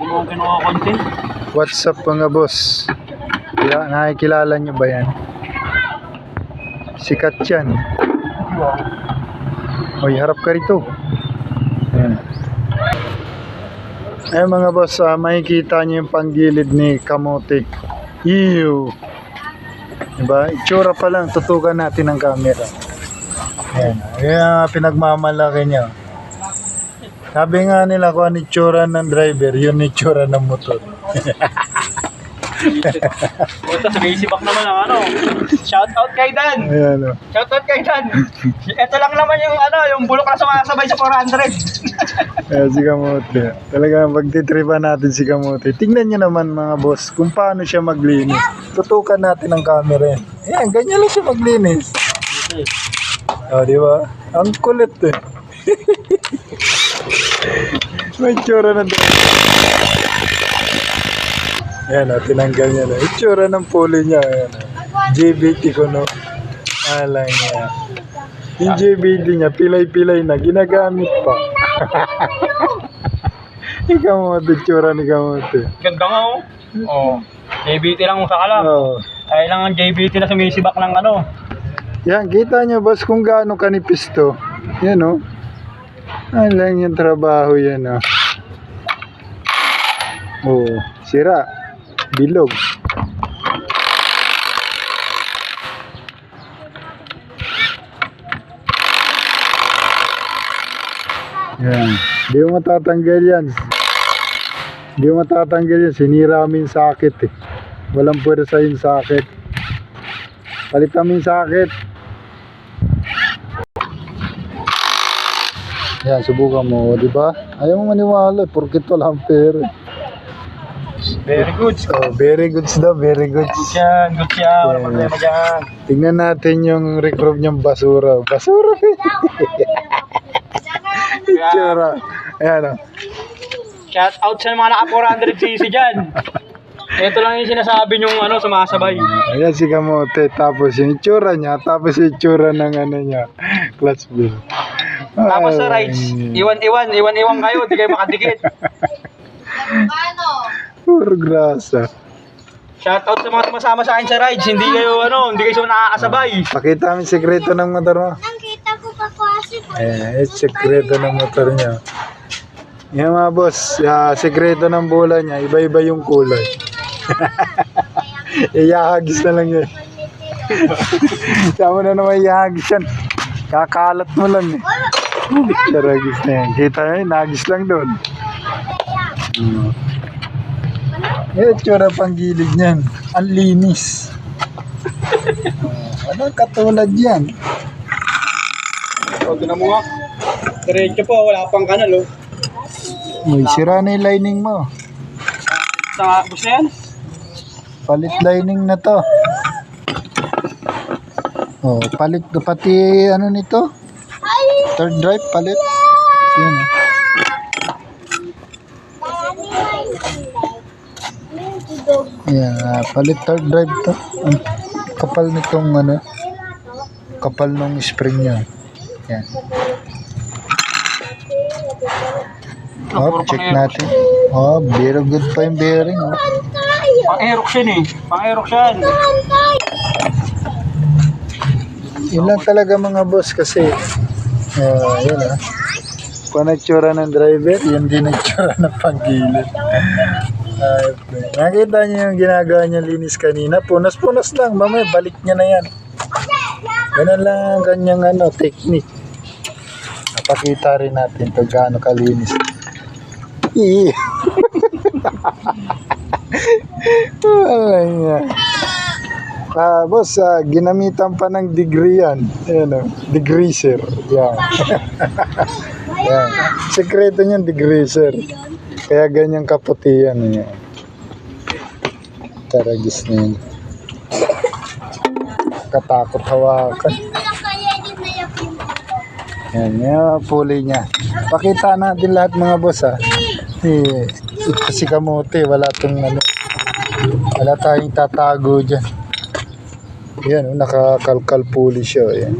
mo kinuha content. What's up mga boss? Nakikilala nyo ba yan? Sikat yan. Uy, harap ka rito. Ayan. Ayan mga boss, makikita nyo yung panggilid ni kamote. Ew! Diba? Itsura pa lang, tutukan natin ang camera. Ayan. Ayan, pinagmamalaki niya. Sabi nga nila kung ano itsura ng driver, yun itsura ng motor. Ito, sumisibak naman ang ano. Shoutout kay Dan. Ayan o. Shoutout kay Dan. Ito lang naman yung ano, yung bulok na sumasabay sa 400. Ayan si Kamote. Talaga pagtitripan natin si Kamote. Tingnan nyo naman mga boss kung paano siya maglinis. Tutukan natin ang camera. Ayan, ganyan lang siya maglinis. O, di ba? Ang kulit eh. May itsura na doon. Ayan o, tinanggal niya na. Itsura ng pulley niya. Ayan o. JBT ko no. Alay niya. Yung JBT niya, pilay-pilay na. Ginagamit pa. Ni Kamote, itsura ni Kamote. Ganda nga oh. Oh. JBT lang sa kalam. Oo. Ay lang ang JBT na sumisibak ng ano. Yan, kita nyo boss kung gaano kanipis to. Yan o. Ano lang yung trabaho yan o. Oo, sira. Bilog. Yan. Di mo matatanggal yan. Di mo matatanggal yan. Sinira mo yung sakit eh. Walang pwersa yung sakit. Palitan mo yung sakit. Yan, subukan mo, di ba? Ayaw mo maniwala, porkit wala ang pera. Very good. Oh, very good daw, very good. Good yan, good yan. Wala problema dyan. Tingnan natin yung recruit niyang basura. Basura. Itsura. Ayan o. Shoutout sa mga naka 400cc dyan. Ito lang yung sinasabi yung ano, sumasabay. Ayan si Kamote. Tapos yung itsura niya. Tapos yung itsura ng ano niya. Clutch bill. Tapos sa rides, iwan kayo, hindi kayo makadikit. Puro grasa. Shoutout sa mga sumasama sa akin sa rides, hindi kayo nakakasabay. Pakita mo yung sekreto ng motor mo. Nakita ko pa kasi po. Ayan, yung sekreto ng motor niya. Yan mga boss, sekreto ng bola niya, iba-iba yung kulay. Iyahagis na lang yun. Sama na naman iyahagis yan. Kakalat mo lang eh. Saragis na yan. Kita nyo, nagis lang doon. Eh, tsura pang gilid niyan. Ang linis. Ano katulad yan? O, tinan mo nga. Diretso po, wala pang kanal, oh. Uy, sira na yung lining mo. Sa bus na yan? Palit lining na to. Oh, palit pati ano nito? Third drive palit. Yan. Yeah, palit third drive to. Ang kapal nitong ano. Kapal nung spring niya. Yan. Oh, check natin. Oh, very good pa yung bearing. Oh. Pang-aerox yan eh. Pang-aerox yan. Yun lang talaga mga boss kasi yun kung nagtsura ng driver, yun din nagtsura ng panggilid. Nakita niyo yung ginagawa niya linis kanina, punas-punas lang, mamaya balik niya na yan. Ganun lang ang kanyang technique. Napakita rin natin kung gaano kalinis. Wala niya. Boss, ginamitan pa ng degree yan. Ayan o, degreaser. Yan. Yan. Sekreto niyan, degreaser. Kaya ganyan kaputi yan. Yan. Taragis na yun. Katakot hawakan. Yan, yung pulley niya. Pakita natin lahat mga boss ha. Ito si Kamote, wala wala tayong tatago dyan. Yan, nakakalkal pulley siya. Yan.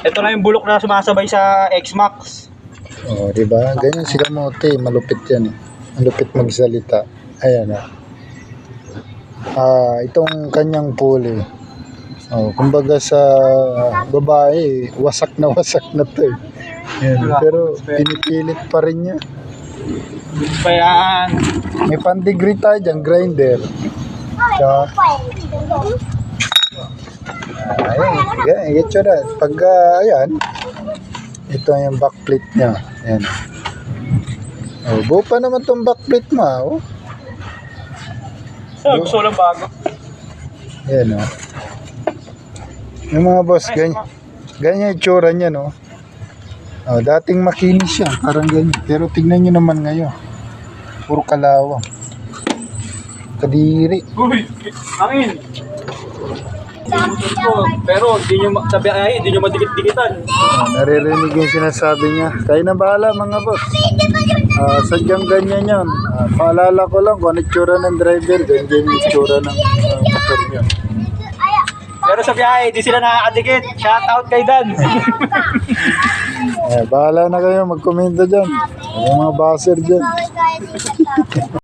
Ito na yung bulok na sumasabay sa X-Max. Oh, di ba? Ganyan si Kamote, malupit yan eh. Malupit magsalita. Ayan ah. Itong kanyang puli. Oh, kumbaga sa babae, wasak na to eh. Yan, pero pinipilit pa rin niya. Pa yan. May pan-degree tayo dyan, grinder. So, ayan, ito na. Pag, ayan, ito yung backplate niya. Ayan. Oh, buo pa naman tong backplate mo, oh. Gusto lang bago. Ayan, oh. Yung mga boss, ganyan yung tsura niya, no? Oh, dating makinis siya, parang ganyan. Pero tignan nyo naman ngayon. Puro kalawang. Kadiri. Uy, hangin. Pero hindi nyo sabi ay, hindi nyo madikit-dikitan. Naririnig yung sinasabi niya. Kayo na bahala mga boss. Sadyang ganyan yan. Paalala ko lang kung ano itsura ng driver, ganyan yung itsura ng motor niya. Pero sa biyahe, di sila nakakadikit. Shout out kay Dan. Bahala na kayo, mag-komento dyan. Yung mga buzzer dyan.